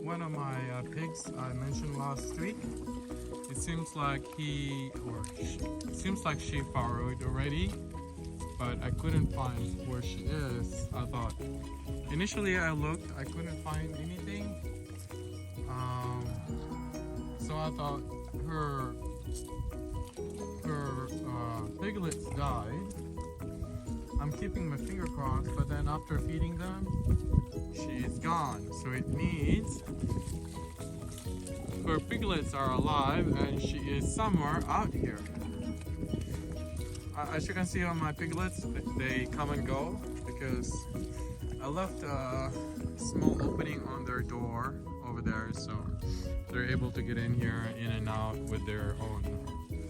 one of my pigs I mentioned last week. It seems like she followed already, but I couldn't find where she is. I thought initially I looked, I couldn't find anything. So I thought her piglets died. I'm keeping my finger crossed, but then after feeding them, she's gone. So it means her piglets are alive and she is somewhere out here. As you can see on my piglets, they come and go because I left a small opening on their door over there, so they're able to get in here, in and out with their own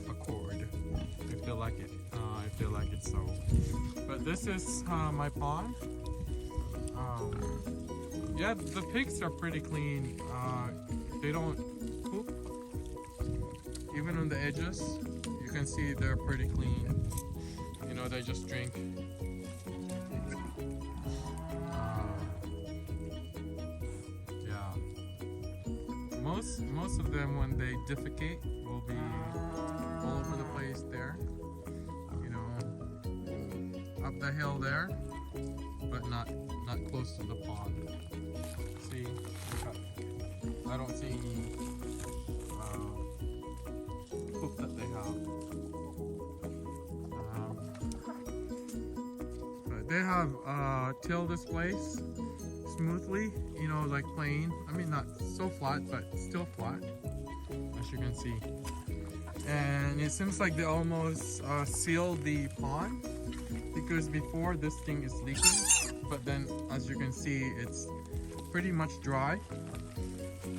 accord if they like it. If they like it so. But this is my pond. Yeah, the pigs are pretty clean. They don't poop. Even on the edges, you can see they're pretty clean. You know, they just drink. Yeah. Most of them, when they defecate, will be all over the place there. Up the hill there, but not close to the pond. See, I don't see any poop that they have. But they have tilled this place smoothly, you know, like plain. I mean, not so flat, but still flat, as you can see. And it seems like they almost sealed the pond, because before this thing is leaking, but then as you can see, it's pretty much dry.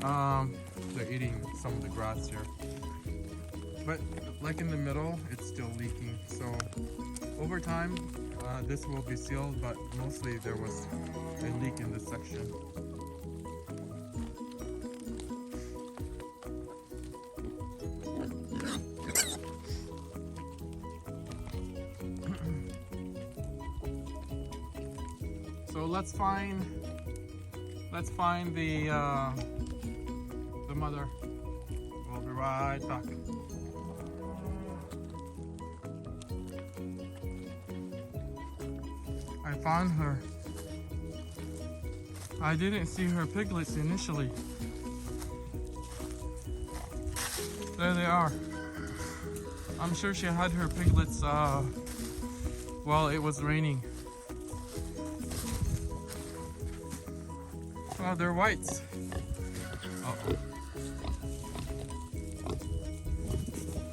They're eating some of the grass here, but like in the middle, it's still leaking. So over time, this will be sealed, but mostly there was a leak in this section. So let's find the mother. We'll be right back. I found her. I didn't see her piglets initially. There they are. I'm sure she had her piglets while it was raining. Oh, they're whites. Uh-oh.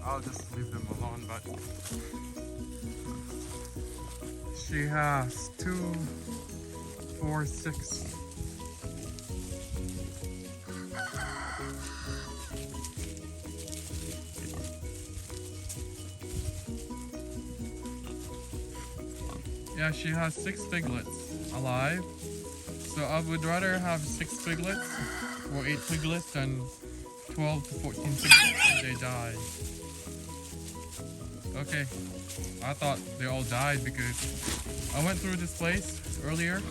I'll just leave them alone, but she has 2, 4, 6. Yeah, she has 6 piglets alive. So I would rather have 6 piglets or 8 piglets than 12 to 14 piglets and they die. Okay, I thought they all died because I went through this place earlier.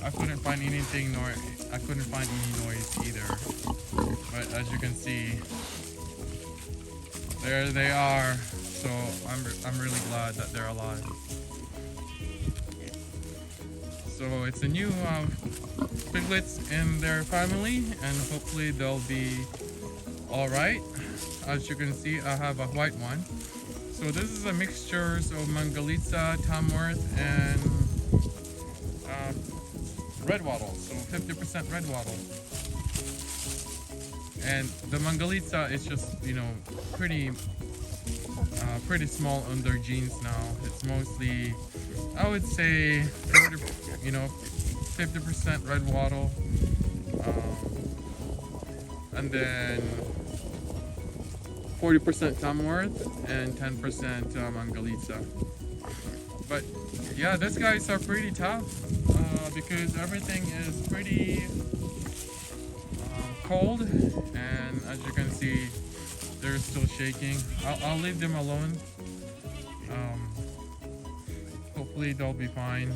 I couldn't find anything, nor I couldn't find any noise either. But as you can see, there they are. So I'm really glad that they're alive. So it's a new piglets in their family, and hopefully they'll be all right. As you can see, I have a white one. So this is a mixture of Mangalitsa, Tamworth, and red wattle. So 50% red wattle. And the Mangalitsa is just, you know, pretty small on their genes now. It's mostly, I would say, 50% red wattle, and then 40% Tamworth and 10% Mangalitsa. But yeah, these guys are pretty tough because everything is pretty cold, and as you can see, they're still shaking. I'll leave them alone. Hopefully they'll be fine.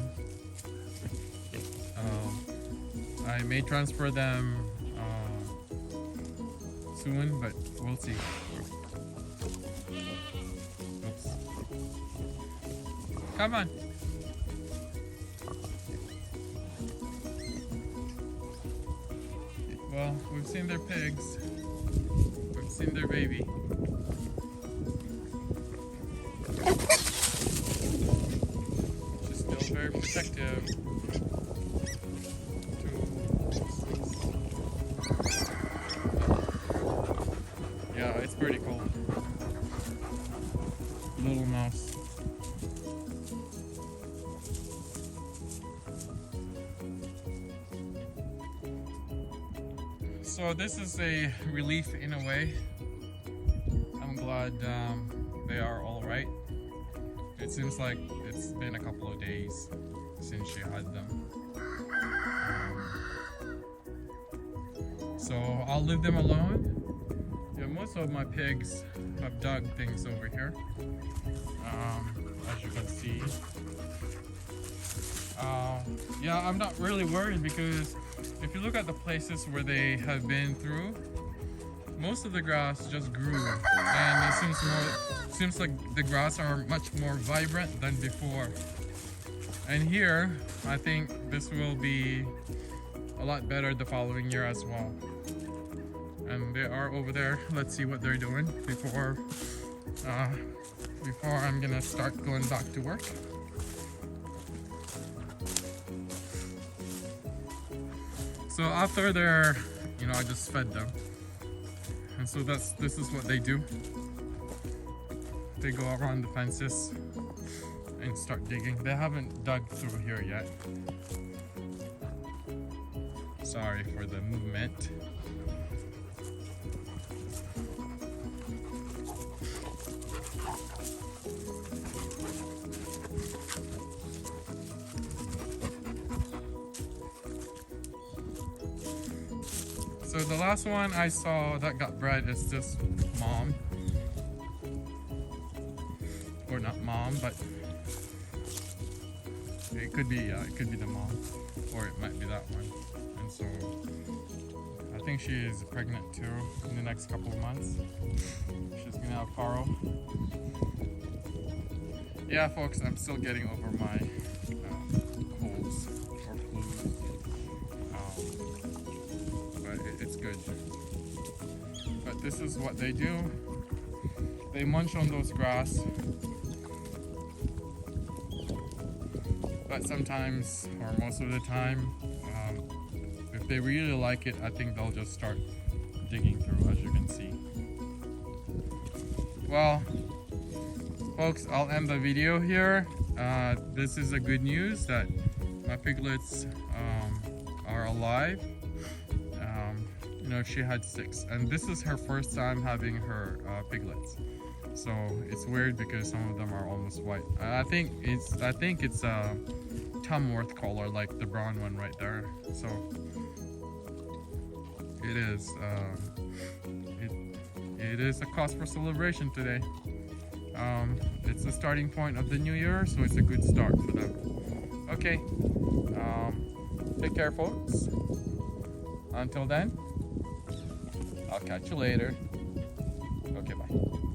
I may transfer them soon, but we'll see. Oops. Come on. Well, we've seen their pigs. We've seen their baby. She's still very protective. 2, 6. Yeah, it's pretty cool. Little mouse. So this is a relief in a way. I'm glad they are all right. It seems like it's been a couple of days since she had them. So I'll leave them alone. Yeah, most of my pigs have dug things over here, as you can see. Yeah, I'm not really worried because if you look at the places where they have been through, most of the grass just grew, and it seems like the grass are much more vibrant than before. And here, I think this will be a lot better the following year as well. And they are over there. Let's see what they're doing before I'm gonna start going back to work. So after they're, I just fed them, and so this is what they do. They go around the fences and start digging. They haven't dug through here yet. Sorry for the movement. So the last one I saw that got bred is this mom. Or not mom, but it could be the mom. Or it might be that one. And so I think she is pregnant too in the next couple of months. She's gonna have Faro. Yeah folks, I'm still getting over my colds or flu. It's good. But this is what they do. They munch on those grass. But sometimes, or most of the time, if they really like it, I think they'll just start digging through, as you can see. Well, folks, I'll end the video here. This is a good news that my piglets are alive. She had 6, and this is her first time having her piglets. So it's weird because some of them are almost white. I think it's a Tamworth color, like the brown one right there. So it is. It is a cause for celebration today. It's the starting point of the new year, so it's a good start for them. Okay. Take care, folks. Until then, I'll catch you later. Okay, bye.